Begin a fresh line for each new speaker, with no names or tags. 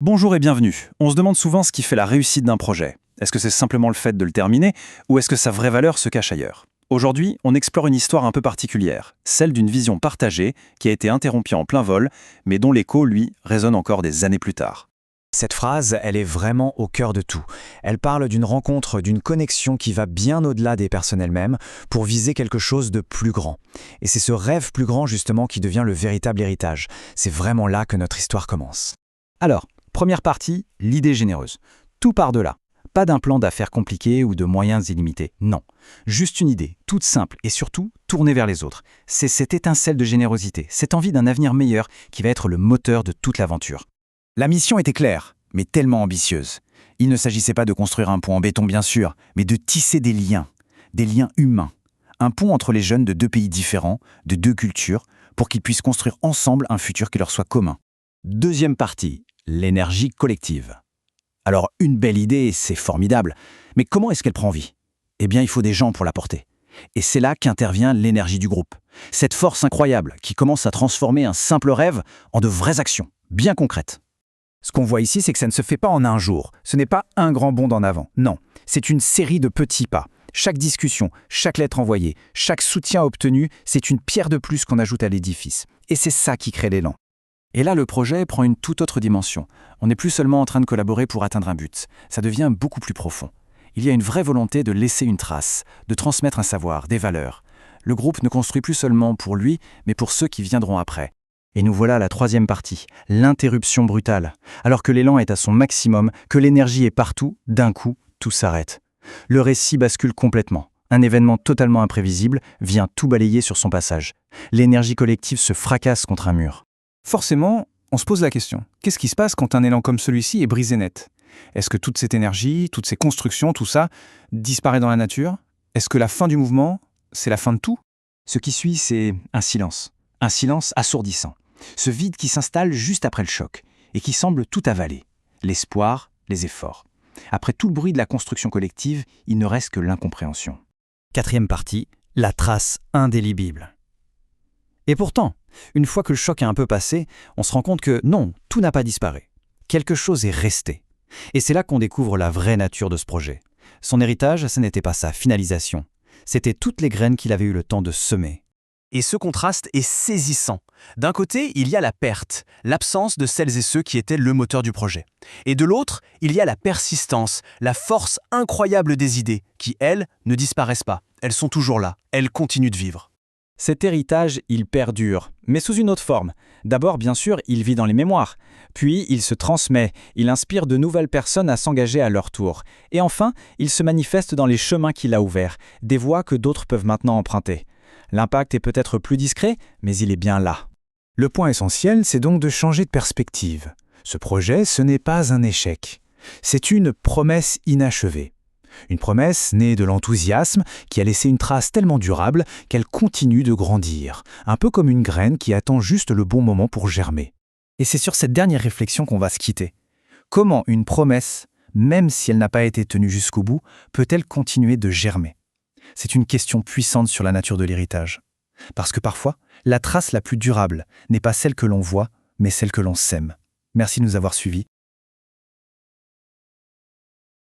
Bonjour et bienvenue. On se demande souvent ce qui fait la réussite d'un projet. Est-ce que c'est simplement le fait de le terminer ou est-ce que sa vraie valeur se cache ailleurs? Aujourd'hui, on explore une histoire un peu particulière, celle d'une vision partagée qui a été interrompue en plein vol, mais dont l'écho, lui, résonne encore des années plus tard.
Cette phrase, elle est vraiment au cœur de tout. Elle parle d'une rencontre, d'une connexion qui va bien au-delà des personnes elles-mêmes pour viser quelque chose de plus grand. Et c'est ce rêve plus grand justement qui devient le véritable héritage. C'est vraiment là que notre histoire commence.
Alors, première partie, l'idée généreuse. Tout part de là. Pas d'un plan d'affaires compliqué ou de moyens illimités, non. Juste une idée, toute simple et surtout tournée vers les autres. C'est cette étincelle de générosité, cette envie d'un avenir meilleur qui va être le moteur de toute l'aventure. La mission était claire, mais tellement ambitieuse. Il ne s'agissait pas de construire un pont en béton bien sûr, mais de tisser des liens humains. Un pont entre les jeunes de deux pays différents, de deux cultures, pour qu'ils puissent construire ensemble un futur qui leur soit commun. Deuxième partie, l'énergie collective. Alors, une belle idée, c'est formidable, mais comment est-ce qu'elle prend vie? Eh bien, il faut des gens pour la porter. Et c'est là qu'intervient l'énergie du groupe. Cette force incroyable qui commence à transformer un simple rêve en de vraies actions, bien concrètes.
Ce qu'on voit ici, c'est que ça ne se fait pas en un jour. Ce n'est pas un grand bond en avant. Non, c'est une série de petits pas. Chaque discussion, chaque lettre envoyée, chaque soutien obtenu, c'est une pierre de plus qu'on ajoute à l'édifice. Et c'est ça qui crée l'élan.
Et là, le projet prend une toute autre dimension. On n'est plus seulement en train de collaborer pour atteindre un but. Ça devient beaucoup plus profond. Il y a une vraie volonté de laisser une trace, de transmettre un savoir, des valeurs. Le groupe ne construit plus seulement pour lui, mais pour ceux qui viendront après. Et nous voilà à la troisième partie, l'interruption brutale. Alors que l'élan est à son maximum, que l'énergie est partout, d'un coup, tout s'arrête. Le récit bascule complètement. Un événement totalement imprévisible vient tout balayer sur son passage. L'énergie collective se fracasse contre un mur.
Forcément, on se pose la question, qu'est-ce qui se passe quand un élan comme celui-ci est brisé net? Est-ce que toute cette énergie, toutes ces constructions, tout ça, disparaît dans la nature? Est-ce que la fin du mouvement, c'est la fin de tout?
Ce qui suit, c'est un silence assourdissant. Ce vide qui s'installe juste après le choc et qui semble tout avaler. L'espoir, les efforts. Après tout le bruit de la construction collective, il ne reste que l'incompréhension.
Quatrième partie, la trace indélébile.
Et pourtant, une fois que le choc est un peu passé, on se rend compte que non, tout n'a pas disparu. Quelque chose est resté. Et c'est là qu'on découvre la vraie nature de ce projet. Son héritage, ce n'était pas sa finalisation. C'était toutes les graines qu'il avait eu le temps de semer.
Et ce contraste est saisissant. D'un côté, il y a la perte, l'absence de celles et ceux qui étaient le moteur du projet. Et de l'autre, il y a la persistance, la force incroyable des idées, qui, elles, ne disparaissent pas. Elles sont toujours là, elles continuent de vivre.
Cet héritage, il perdure, mais sous une autre forme. D'abord, bien sûr, il vit dans les mémoires. Puis, il se transmet, il inspire de nouvelles personnes à s'engager à leur tour. Et enfin, il se manifeste dans les chemins qu'il a ouverts, des voies que d'autres peuvent maintenant emprunter. L'impact est peut-être plus discret, mais il est bien là.
Le point essentiel, c'est donc de changer de perspective. Ce projet, ce n'est pas un échec. C'est une promesse inachevée. Une promesse née de l'enthousiasme qui a laissé une trace tellement durable qu'elle continue de grandir, un peu comme une graine qui attend juste le bon moment pour germer.
Et c'est sur cette dernière réflexion qu'on va se quitter. Comment une promesse, même si elle n'a pas été tenue jusqu'au bout, peut-elle continuer de germer? C'est une question puissante sur la nature de l'héritage. Parce que parfois, la trace la plus durable n'est pas celle que l'on voit, mais celle que l'on sème. Merci de nous avoir suivis.